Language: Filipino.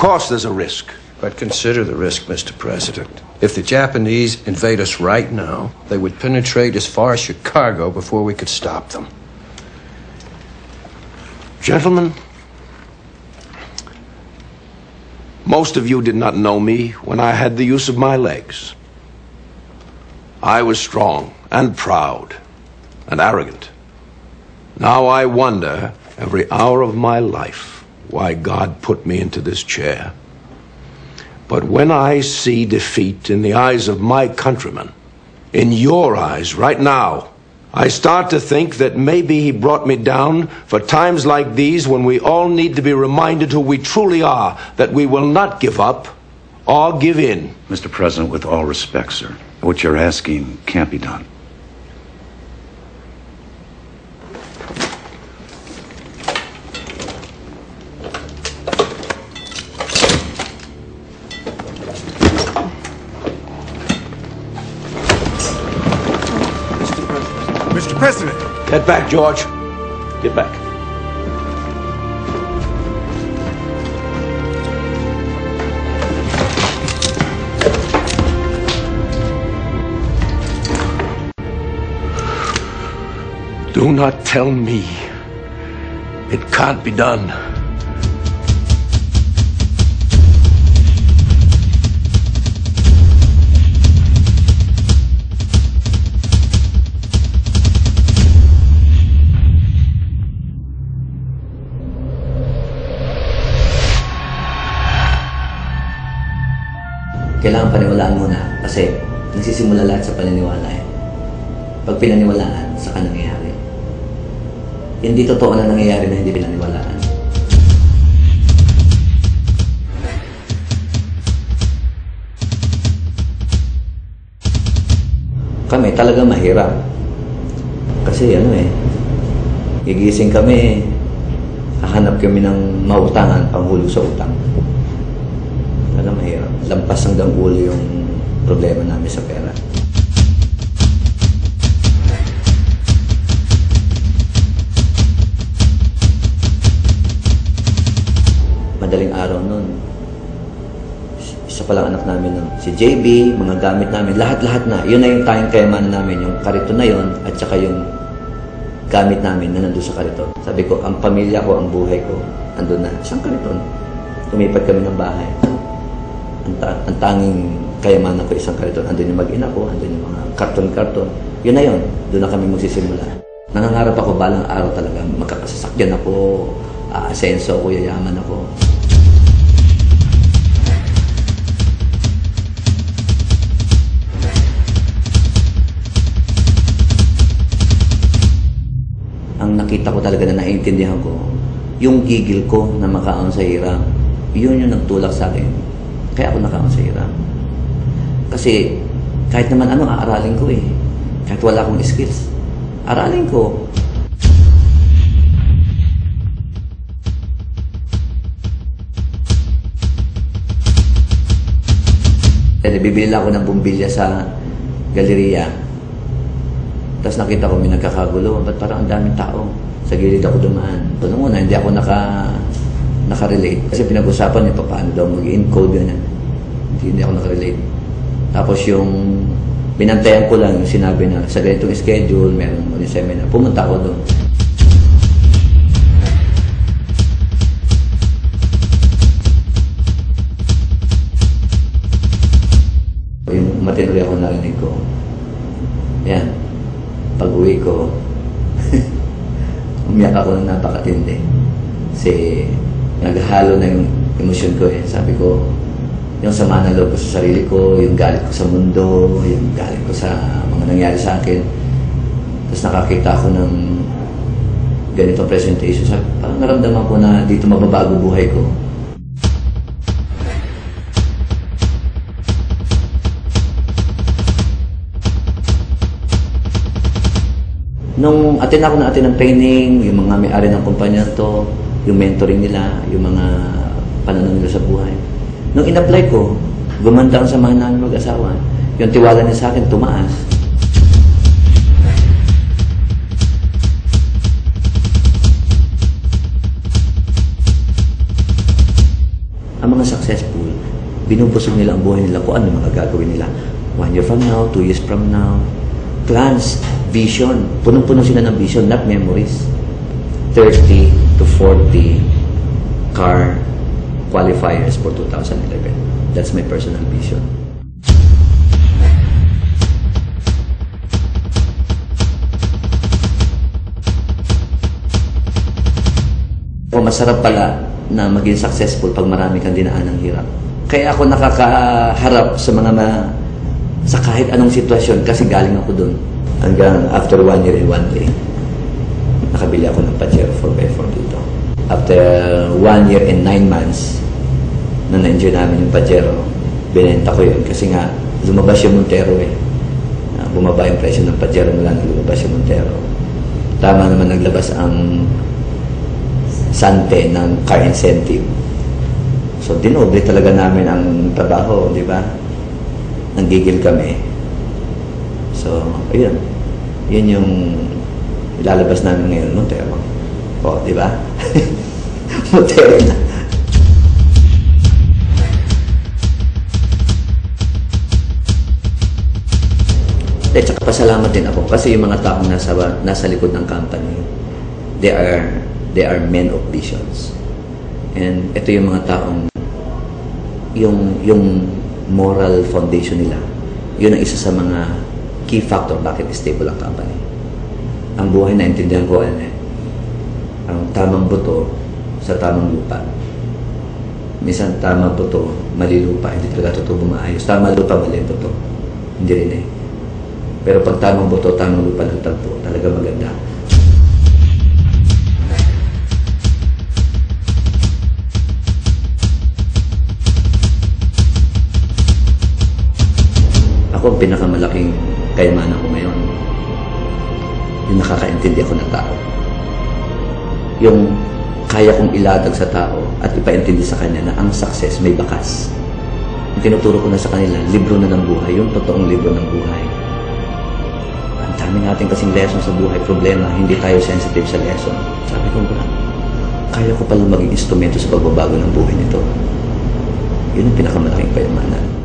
course there's a risk. But consider the risk, Mr. President. If the Japanese invade us right now, they would penetrate as far as Chicago before we could stop them. Gentlemen, most of you did not know me when I had the use of my legs. I was strong and proud and arrogant. Now I wonder every hour of my life why God put me into this chair. But when I see defeat in the eyes of my countrymen, in your eyes right now, I start to think that maybe he brought me down for times like these when we all need to be reminded who we truly are, that we will not give up or give in. Mr. President, with all respect, sir, what you're asking can't be done. Mr. President! Get back, George. Get back. Do not tell me it can't be done. Kailangan paniwalaan muna kasi nagsisimula lahat sa paniniwala eh. Pag pinaniwalaan, saka nangyayari. Hindi totoo na nangyayari na hindi pinaniwalaan. Kami talaga mahirap. Kasi gigising kami, hahanap kami ng mautangan, panghulog sa utang. Talaga mahirap. Lampas hanggang ulo yung problema namin sa pera. Madaling araw nun, isa palang anak namin nun, si JB, mga gamit namin, lahat-lahat na. Yun na yung tayong kayamanan namin, yung kariton na yun, at saka yung gamit namin na nandun sa kariton. Sabi ko, ang pamilya ko, ang buhay ko, andun na. Isang kariton. Tumipat kami ng bahay. Ang tanging kayamanan ko, isang kariton. Andun yung mag-ina ko, andun yung mga karton-karton. Yun na yun. Doon na kami magsisimula. Nangangarap ako balang araw talaga. Magkakasasakyan ako, aasenso ako, yayaman ako. Ang nakita ko talaga na naiintindihan ko, yung gigil ko na makaon sa hirap, yun yung nagtulak sa akin. Kaya ako nakaon sa hirap. Kasi kahit naman ano, aaralin ko eh. Kahit wala akong skills, aralin ko. Bibili lang ako ng bumbilya sa galeriya. Tapos nakita ko may nagkakagulo. Ba't parang ang daming tao? Sa gilid ako dumaan. Noong una, hindi ako nakarelate. Kasi pinag-usapan niya paano daw mag-encode yun. Hindi ako nakarelate. Tapos yung binantayan ko lang yung sinabi na sa ganitong schedule, meron mo yung seminar. Pumunta ako doon. Yung matinoy ako narinig ko. Yan. Pag-uwi ko, umiyak ako ng napakatindi. Kasi naghalo na yung emosyon ko eh. Sabi ko, yung sama na loob ko sa sarili ko, yung galit ko sa mundo, yung galit ko sa mga nangyari sa akin. Tapos nakakita ako ng ganitong presentation. Sabi, parang naramdaman ko na dito mababago buhay ko. Nung atin ako ng training, yung mga may-ari ng kumpanya to, yung mentoring nila, yung mga pananaw nila sa buhay. Nung in-apply ko, gumanda ang samahan namin mag-asawa. Yung tiwala niya sa akin, tumaas. Ang mga successful, binubusog nila ang buhay nila kung ano mga gagawin nila. 1 year from now, 2 years from now. Plans, vision. Punong-puno sila ng vision, not memories. 30 to 40 car qualifiers for 2011. That's my personal vision. Masarap pala na maging successful pag marami kang dinaan ng hirap. Kaya ako nakakaharap sa sa kahit anong sitwasyon kasi galing ako dun. Hanggang after 1 year and 1 day, nakabili ako ng Pajero 4x4 dito. After 1 year and 9 months, na na-enjoy namin yung Pajero, binenta ko yun kasi nga lumabas yung Montero eh. Bumaba yung presyo ng Pajero mula nang lumabas yung Montero. Tama naman naglabas ang Sante ng car incentive. So, dinoble talaga namin ang trabaho, di ba? Nanggigil kami. So, ayun. Yun yung ilalabas namin ngayon, Montero. O, di ba? Montero na. At saka pasalamat din ako kasi yung mga taong nasa likod ng company, they are men of visions. And ito yung mga taong yung moral foundation nila, yun ang isa sa mga key factor bakit stable ang company. Ang buhay, naintindihan ko ang tamang buto sa tamang lupa. Minsan tamang buto, mali lupa, hindi talaga totoo bumaayos. Tamang lupa, mali buto. Hindi rin eh. Pero pag tamang buto, tamang lupa ng tagpo, talaga maganda. Ako ang pinakamalaking kayamanan ko ngayon, yung nakakaintindi ako ng tao. Yung kaya kong iladag sa tao at ipaintindi sa kanya na ang success may bakas. Yung tinuturo ko na sa kanila, libro na ng buhay, yung totoong libro ng buhay. Ang dami natin kasing lesson sa buhay, problema, hindi tayo sensitive sa lesson. Sabi ko, kaya ko palang maging instrumento sa pagbabago ng buhay nito. Yun ang pinakamalaking kayamanan.